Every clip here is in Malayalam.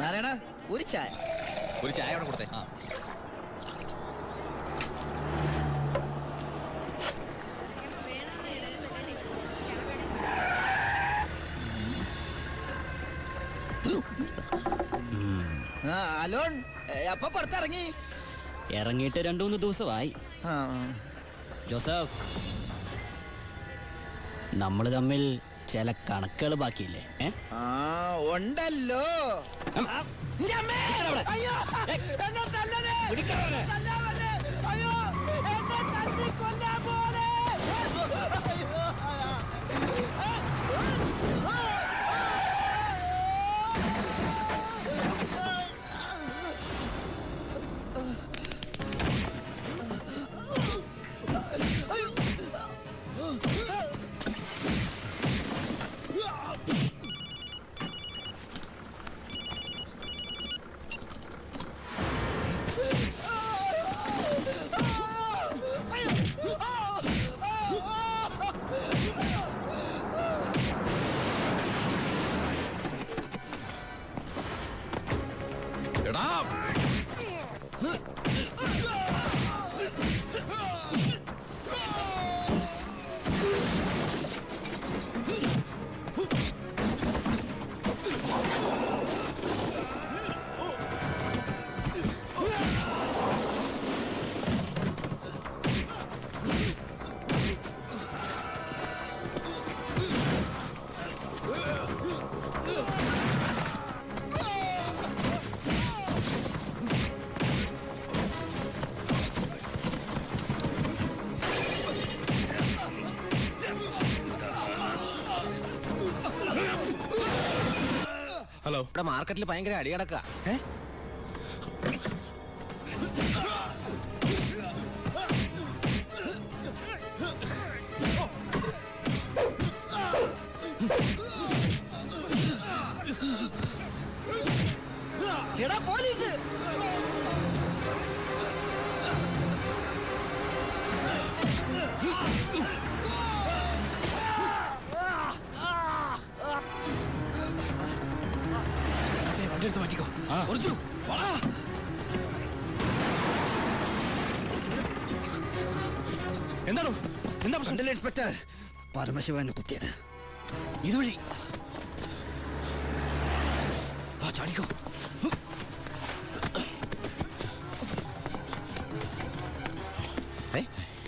നാരായണ, ഒരു ചായ. ഒരു ചായ അവിടെ കൊടുത്തേ. അലോൺ അപ്പൊ പുറത്തിറങ്ങി? ഇറങ്ങിയിട്ട് 2-3 ദിവസമായി. ജോസഫ്, നമ്മൾ തമ്മിൽ ചില കണക്കുകൾ ബാക്കിയില്ലേ? ഉണ്ടല്ലോ. ഹലോ, ഇവിടെ മാർക്കറ്റിൽ ഭയങ്കര അടി കിടക്കുക. എടാ പോലീസ്! വണ്ടിയെടുത്ത് മാറ്റിക്കോ. എന്താണോ? എന്താ പ്രശ്നം? ഇൻസ്പെക്ടർ, പരമശിവനെ കുത്തിയത് ഇതുവഴി. ചാടിക്കോ.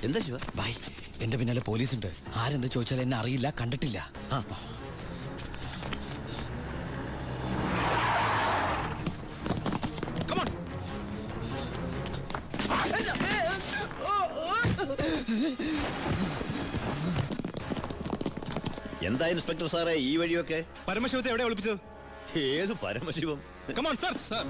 എന്താ ശിവ? ബൈ, എന്റെ പിന്നാലെ പോലീസുണ്ട്. ആരെന്താ ചോദിച്ചാൽ എന്നെ അറിയില്ല, കണ്ടിട്ടില്ല. എന്താ ഇൻസ്പെക്ടർ സാറേ ഈ വഴിയൊക്കെ? പരമശിവത്തെ എവിടെ ഒളിപ്പിച്ചത്? ഏത് പരമശിവം? Come on sir. സർ,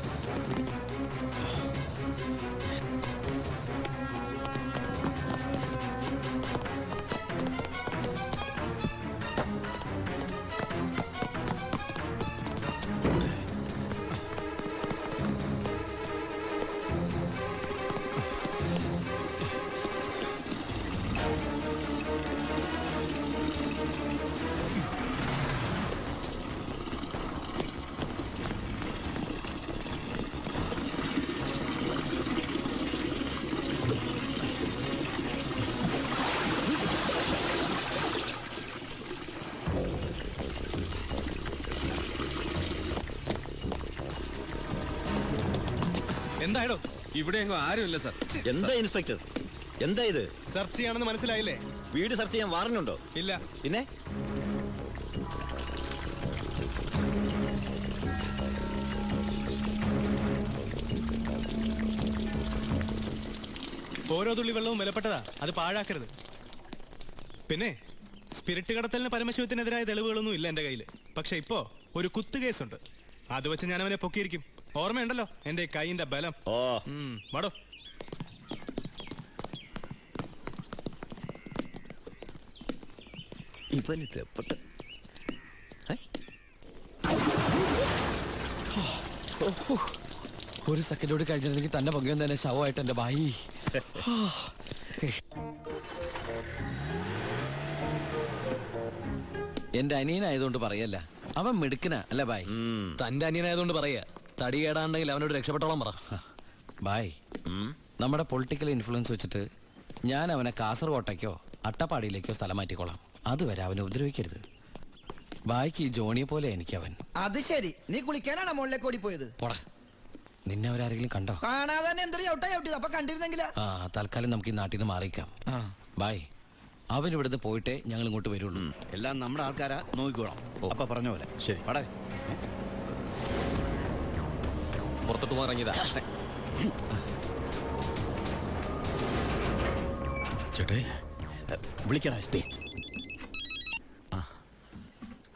എന്തായാലോ ഇവിടെ എങ്ങും ആരുമില്ല സർ. എന്താ ഇൻസ്പെക്ടർ, എന്താ ഇത്? സെർച്ച് ചെയ്യാണെന്ന് മനസ്സിലായില്ലേ? വീട് സെർച്ച് ചെയ്യാൻ വാറന്റുണ്ടോ? ഇല്ല. പിന്നെ ഓരോ തുള്ളി വെള്ളവും വിലപ്പെട്ടതാ, അത് പാഴാക്കരുത്. പിന്നെ സ്പിരിറ്റ് കടത്തലിന് പരമശിവത്തിനെതിരായ തെളിവുകളൊന്നും ഇല്ല എന്റെ കയ്യിൽ. പക്ഷെ ഇപ്പോ ഒരു കുത്തുകേസുണ്ട്. അത് വെച്ച് ഞാൻ അവനെ പൊക്കിയിരിക്കും. ഓർമ്മയുണ്ടല്ലോ എന്റെ കൈയിന്റെ ബലം. വാടോ. ഒരു സെക്കൻഡോട് കഴിഞ്ഞിരുന്നെങ്കിൽ തന്നെ പൊങ്ങിയെന്ന് തന്നെ ശവമായിട്ട് എന്റെ ഭായി. എന്റെ അനിയനായതുകൊണ്ട് പറയല്ല, അവൻ മിടുക്കനാ അല്ല ബായ്. തന്റെ അനിയനായതുകൊണ്ട് പറയാ, തടി കേടാണ്ടെങ്കിൽ അവനോട് രക്ഷപ്പെട്ടോളം പറ. ബായ്, നമ്മുടെ പൊളിറ്റിക്കൽ ഇൻഫ്ലുവൻസ് വെച്ചിട്ട് ഞാൻ അവനെ കാസർകോട്ടേക്കോ അട്ടപ്പാടിയിലേക്കോ സ്ഥലം മാറ്റിക്കോളാം. അതുവരെ അവനെ ഉപദ്രവിക്കരുത്. ബായ്ക്ക് ഈ ജോണിയെ പോലെ എനിക്ക് അവൻ. അത് ശരി, നീ കുളിക്കാനാണോ മുകളിലേക്ക് ഓടിപ്പോയത്? പോടാ, നിന്നെ അവരാരെങ്കിലും കണ്ടോ? കാണാതെ തന്നെ എന്തൊരു ചവിട്ടാ ചവിട്ടിയത്. അപ്പൊ കണ്ടിരുന്നെങ്കിലാ. ആ, തൽക്കാലം നമുക്ക് ഈ നാട്ടിൽ നിന്ന് മാറിയിക്കാം. ബായ്, അവൻ ഇവിടുന്ന് പോയിട്ടേ ഞങ്ങൾ ഇങ്ങോട്ട് വരുള്ളൂ. എല്ലാം നമ്മുടെ ആൾക്കാരാ, നോക്കിക്കോളാം. അപ്പൊ പറഞ്ഞ പോലെ ശരി. പടേ പുറത്തോട്ട് പോകാറങ്ങിയതാ. ചേട്ടേ വിളിക്കടാ എസ്പി.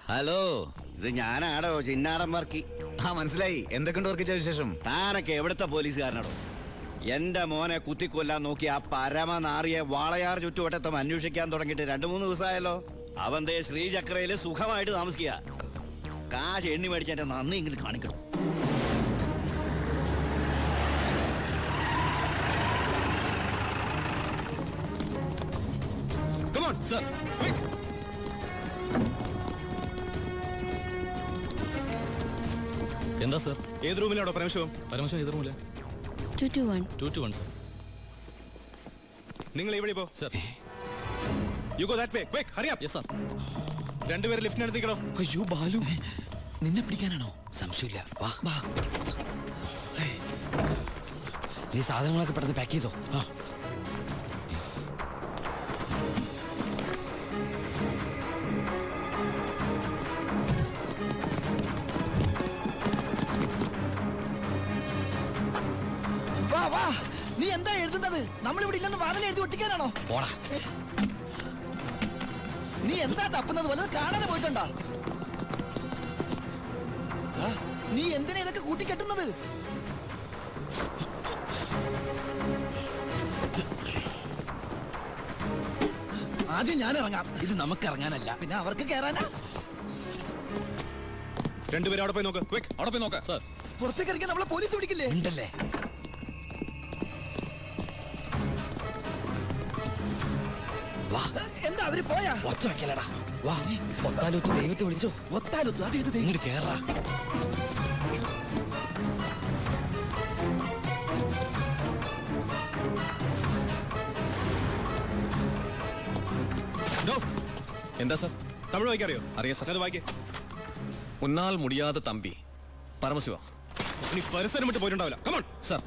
ഹലോ, ഇത് ഞാനാടോ ചിന്നാടൻ വർക്കി. മനസ്സിലായി. എന്തൊക്കെയുണ്ട് വർക്ക് വിശേഷം? താനൊക്കെ എവിടുത്തെ പോലീസുകാരനാടോ? എന്റെ മോനെ കുത്തിക്കൊല്ലാൻ നോക്കി ആ പരമനാറിയെ വാളയാർ ചുറ്റുവട്ടത്തും അന്വേഷിക്കാൻ തുടങ്ങിയിട്ട് 2-3 ദിവസമായല്ലോ. അവൻ ദേ ശ്രീചക്രയില് സുഖമായിട്ട് താമസിക്കുക. കാശ് എണ്ണി മേടിച്ചെന്റെ നന്ദി എങ്കിലും കാണിക്കണം. Come on, sir. Quick. എന്താ സർ? ഏത് റൂമിലാണോ പരമശിവം? പരമശിവം ഏത് റൂമില്ല? 221. 221 സർ. നിങ്ങൾ ഇവിടെ പോ. Sir. You go that way. Quick, hurry up. Yes sir. രണ്ടുപേരും ലിഫ്റ്റിനടുത്തേക്കോ. അയ്യോ ബാലു, നിന്നെ പിടിക്കാനാണോ? സംശയമില്ല, വാ. നീ സാധനങ്ങളൊക്കെ പെട്ടെന്ന് പാക്ക് ചെയ്തോ. വാ, നീ എന്താ എഴുതുന്നത്? നമ്മളിവിടെ ഇല്ലെന്ന് വാതിൽ എഴുതി ഒട്ടിക്കാനാണോ? പോടാ. നീ എന്താ തപ്പുന്നത്? വല്ലത് കാണാതെ പോയിട്ടുണ്ടോ? നീ എന്തിനാ ഇതൊക്കെ കൂട്ടിക്കെട്ടുന്നത്? ആദ്യം ഞാൻ ഇറങ്ങാം. ഇത് നമുക്ക് ഇറങ്ങാനല്ല, പിന്നെ അവർക്ക് കയറാനാ. രണ്ടുപേരും അവിടെ പോയി നോക്ക്. Quick, അവിടെ പോയി നോക്ക്. സർ. പുറത്തേക്ക് ഇറങ്ങിയാൽ നമ്മളെ പോലീസ് പിടിക്കില്ലേ? ഉണ്ടല്ലേ? വാ, എന്താ അവര് പോയാ? ഒച്ച വെക്കലടാ. വാ, ഒത്താലൊത്ത് ദൈവത്തെ വിളിച്ചോ. ഒത്താലൊത്തു അത് ഏത് ദൈവം? ഇങ്ങോട്ട് കേറാ. എന്താ സർ? തമിഴ് വായിക്കറിയോ? അറിയാം സർ. അത് വായിക്കേ. ഉന്നാൽ മുടിയാതെ തമ്പി പരമശിവ. നീ പരിസരം വിട്ട് പോയിട്ടുണ്ടാവില്ല. Come on. സർ.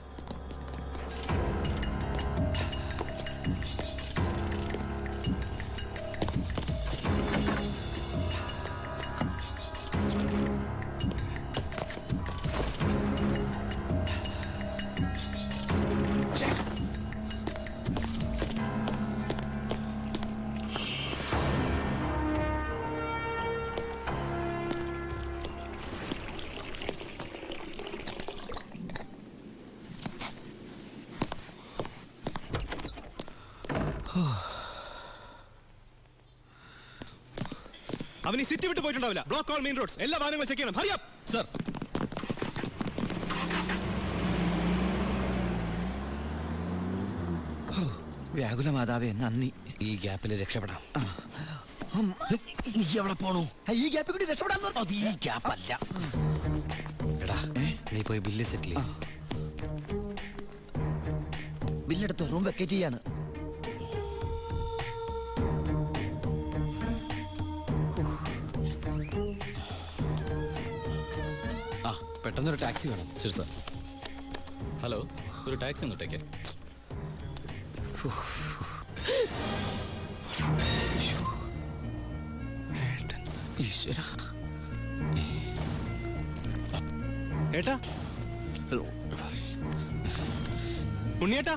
അവൻ ഈ സിറ്റി വിട്ട് പോയിട്ടുണ്ടാവില്ല. ബ്ലോക്ക് ഓൾ മെയിൻ റോഡ്സ്, എല്ലാ വാഹനങ്ങളും ചെക്ക് ചെയ്യണം. Hurry up. സർ. വ്യാകുല മാതാവേ, നന്ദി. ഈ ഗ്യാപ്പിൽ രക്ഷപ്പെടാം. നീ എവിടെ പോണു? ഈ ഗ്യാപ്പിൽ കൂടി രക്ഷപ്പെടാൻ അത് ഈ ഗ്യാപ്പല്ല. എടാ, നീ പോയി ബില്ല് സെറ്റിൽ ചെയ്യ്. ബില്ലെടുത്ത് റൂം വെക്കേറ്റ് ചെയ്യാണ്. ആ, പെട്ടെന്നൊരു ടാക്സി വേണം. ശരി സർ. ഹലോ, ഒരു ടാക്സി ഒന്നിട്ടേക്ക്. ഈശ്വര. ഏട്ടാ, ഉണ്ണിയേട്ടാ,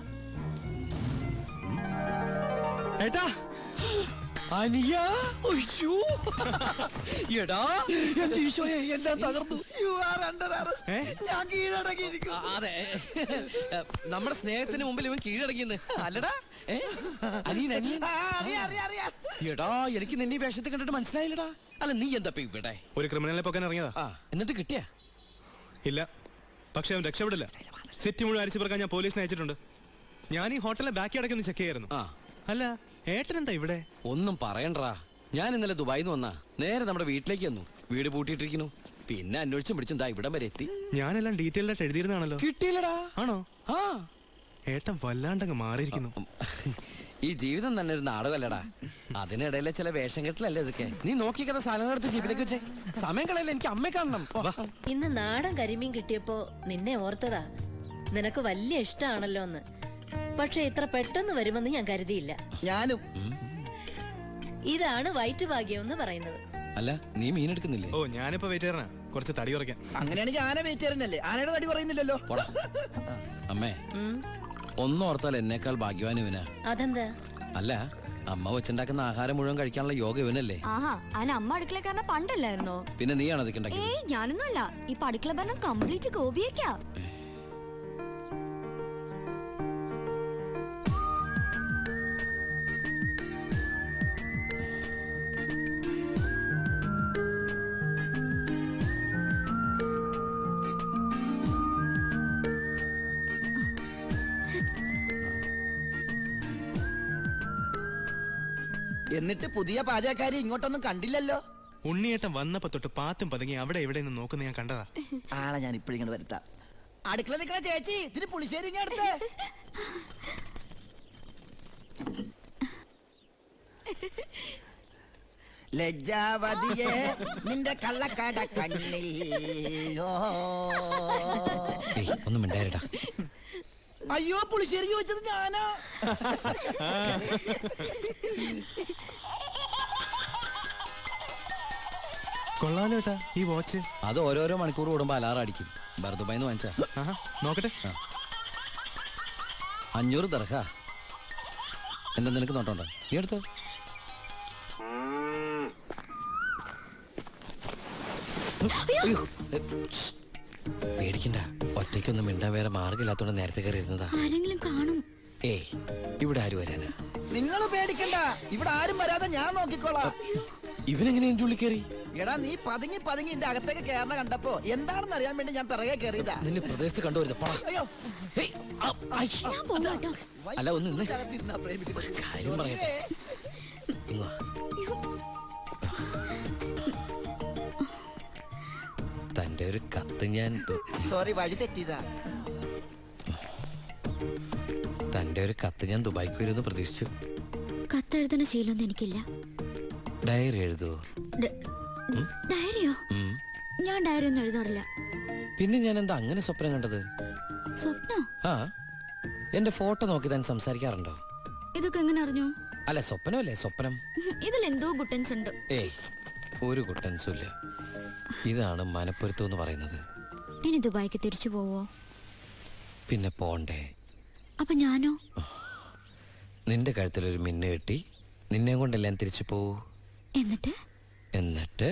ഏട്ടാ, അനിയ, അയ്യോ. എടാ, എന്റെ ഈശോയെ, എല്ലാം തകർന്നു. You are under arrest. ഞാൻ കീഴടങ്ങിയിരിക്കും. അതെ, നമ്മുടെ സ്നേഹത്തിന് മുമ്പിൽ ഇവൻ കീഴടങ്ങിയെന്ന് അല്ലടാ. അനിയൻ അനിയൻ. അറിയാം. എടാ, എനിക്ക് നിന്നെ ഈ വേഷത്തിൽ കണ്ടിട്ട് മനസ്സിലായില്ലടാ. അല്ല, നീ എന്താ ഇവിടെ? ഒരു ക്രിമിനലിനെ പൊക്കാൻ ഇറങ്ങിയതാ. ആ, എന്നിട്ട് കിട്ടിയാ? ഇല്ല, പക്ഷെ അവൻ രക്ഷപ്പെടില്ല. സിറ്റി മുഴുവൻ അരിച്ചു പറക്കാൻ ഞാൻ പോലീസിനെ അയച്ചിട്ടുണ്ട്. ഞാൻ ഈ ഹോട്ടലിലെ ബാക്കി അടക്കൊന്ന് ചെക്ക് ചെയ്യായിരുന്നു. ആ, അല്ല, ഏട്ടൻ എന്താ ഇവിടെ? ഒന്നും പറയണ്ടാ. ഞാൻ ഇന്നലെ ദുബായിൽ നിന്ന് വന്നാ നേരെ നമ്മുടെ വീട്ടിലേക്ക് വന്നു. വീട് പൂട്ടിയിട്ടിരിക്കുന്നു. പിന്നെ അന്വേഷിച്ചും പിടിച്ചും ദാ ഇവിടം വരെ എത്തി. ഞാനെല്ലാം ഡീറ്റെയിൽ ആയിട്ട് എഴുതിയിരുന്നാണല്ലോ. കിട്ടിയില്ലടാ. ആണോ? ആ, ഏട്ടൻ വല്ലാണ്ടങ്ങ് മാറിയിരിക്കുന്നു. ഈ ജീവിതം തന്നെ ഒരു നാടകമല്ലടാ. അതിനിടയിലെ ചില വേഷം കെട്ടിലല്ലേ ഇതൊക്കെ. നീ നോക്കിക്കുന്ന സാധനം എടുത്ത് ജീപ്പിലേക്ക് വെച്ചേ. സമയം കളയല്ലേ, എനിക്ക് അമ്മയെ കാണണം. ഇന്ന് നാടൻ കരിമീൻ കിട്ടിയപ്പോ നിന്നെ ഓർത്തതാ. നിനക്ക് വലിയ ഇഷ്ടാണല്ലോ എന്ന്. പക്ഷെ ഇത്ര പെട്ടെന്ന് വരുമെന്ന് ഞാൻ കരുതിയില്ല. ഞാനും. ഇതാണ് വയറ്റുഭാഗ്യം എന്ന് പറയുന്നത്. അല്ല, നീ മീൻ എടുക്കുന്നില്ലേ? ഓ, ഞാനിപ്പോ വെയിറ്റേറിനാ, കുറച്ച് തടി കുറയ്ക്കാൻ. അങ്ങനെയാണെങ്കിൽ ആന വെയിറ്റേറിയനല്ലേ? ആനയുടെ തടി പറയുന്നില്ലല്ലോ. പോടാ. അമ്മേ, ഒന്നോർത്താൽ എന്നേക്കാൾ ഭാഗ്യവാൻ ഇവനാ. അതെന്താ? അല്ല, അമ്മ വെച്ചുണ്ടാക്കുന്ന ആഹാരം മുഴുവൻ കഴിക്കാനുള്ള യോഗ ഇവനല്ലേ? ആഹാ, അതിന് അമ്മ അടുക്കളക്കാരനെ പണ്ടല്ലായിരുന്നോ? പിന്നെ നീയാണോ അതൊക്കെ ഉണ്ടാക്കിയത്? ഏയ്, ഞാനൊന്നും അല്ല. ഇപ്പൊ അടുക്കള ഭരണം കംപ്ലീറ്റ് ഗോപിയേക്കാ. എന്നിട്ട് പുതിയ പാചകക്കാരി ഇങ്ങോട്ടൊന്നും കണ്ടില്ലല്ലോ. ഉണ്ണിയേട്ടൻ വന്നപ്പോ തൊട്ട് പാത്തും പതുങ്ങി അവിടെ എവിടെ നിന്ന് നോക്കുന്ന ഞാൻ കണ്ടതാ. ആളെ ഞാൻ ഇപ്പോഴിങ്ങനെ വരുത്താം. അടുക്കള നിൽക്കണ ചേച്ചി, ഇതിന് പുളിശ്ശേരി ഇങ്ങ് അടുത്ത്. ലജ്ജാവതിയെ നിന്റെ കള്ളക്കട കണ്ണിൽ. ഏയ്, ഒന്നും മിണ്ടായിരടാ. അയ്യോ, പുളിശ്ശേരി ചോദിച്ചത് ഞാനാ. കൊള്ളാലോ ഏട്ടാ ഈ വാച്ച്. അത് ഓരോരോ മണിക്കൂർ കൂടുമ്പോ അലാറം അടിക്കും. ബർദുബായിന്ന് വാങ്ങിച്ചാ. ആഹാ, നോക്കട്ടെ. 500 ദർഹ. എന്താ നിനക്ക് നോട്ടോണ്ടോ? നീ എടുത്തോ. അയ്യോ, പേടിക്കണ്ട. ഒറ്റയ്ക്കൊന്നും മിണ്ടാൻ വേറെ മാർഗമില്ലാത്തോണ്ട് നേരത്തെ കയറി ഇരുന്നതാ. ആരെങ്കിലും കാണും. ഏയ്, ഇവിടെ ആര് വരാനാ? നിങ്ങൾ പേടിക്കണ്ട, ഇവിടെ ആരും വരാതെ ഞാൻ നോക്കിക്കോളാം. ഇവനെങ്ങനെ എന്റെ ഉള്ളിൽ കയറി? എടാ, നീ പതുങ്ങി പതുങ്ങി എന്റെ അകത്തേക്ക് കയറണ കണ്ടപ്പോ എന്താണെന്ന് അറിയാൻ വേണ്ടി ഞാൻ പിറകെ കയറിയതാ. നിന്നെ പ്രദേശത്ത് കണ്ടുവരുന്നത്. അയ്യോ, ഞാൻ പോവാ കേട്ടോ. അല്ല, ഒന്ന് നിന്ന് അകത്തിരുന്നാ പ്രേമിക്കുന്നത്. കാര്യം പറയട്ടെ. ഇങ്ങ് വാ. തന്റെ ഒരു കത്ത് ഞാൻ സോറി, വഴി തെറ്റിയതാ. തന്റെ ഒരു കത്ത് ഞാൻ ദുബായിക്ക് വരുമെന്ന് പ്രതീക്ഷിച്ചു. കത്തെഴുതുന്ന ശീലമൊന്നും എനിക്കില്ല. ഡയറി എഴുതുവോ? ഡയറിയോ? ഞാൻ ഡയറി ഒന്നും എഴുതാറില്ല. പിന്നെ ഞാൻ എന്താ അങ്ങനെ സ്വപ്നം കണ്ടത്? സ്വപ്നോ? ആ, എന്റെ ഫോട്ടോ നോക്കി താൻ സംസാരിക്കാറുണ്ടോ? ഇതൊക്കെ എങ്ങനെ അറിഞ്ഞു? അല്ല, സ്വപ്നമല്ലേ സ്വപ്നം. ഇതിലെന്തോ ഗുട്ടൻസ് ഉണ്ട്. ഏയ്, ഒരു കുട്ടൻസും ഇല്ല. ഇതാണ് മനപ്പൊരുത്തം എന്ന് പറയുന്നത്. ഇനി ദുബായിക്ക് തിരിച്ചു പോവോ? പിന്നെ പോണ്ടേ? അപ്പൊ ഞാനോ? നിന്റെ കഴുത്തിലൊരു മിന്നു കെട്ടി നിന്നെ കൊണ്ടെല്ലാം തിരിച്ചു പോവൂ. എന്നിട്ട് എന്നിട്ട്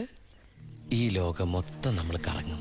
ഈ ലോകം മൊത്തം നമ്മൾ കറങ്ങും.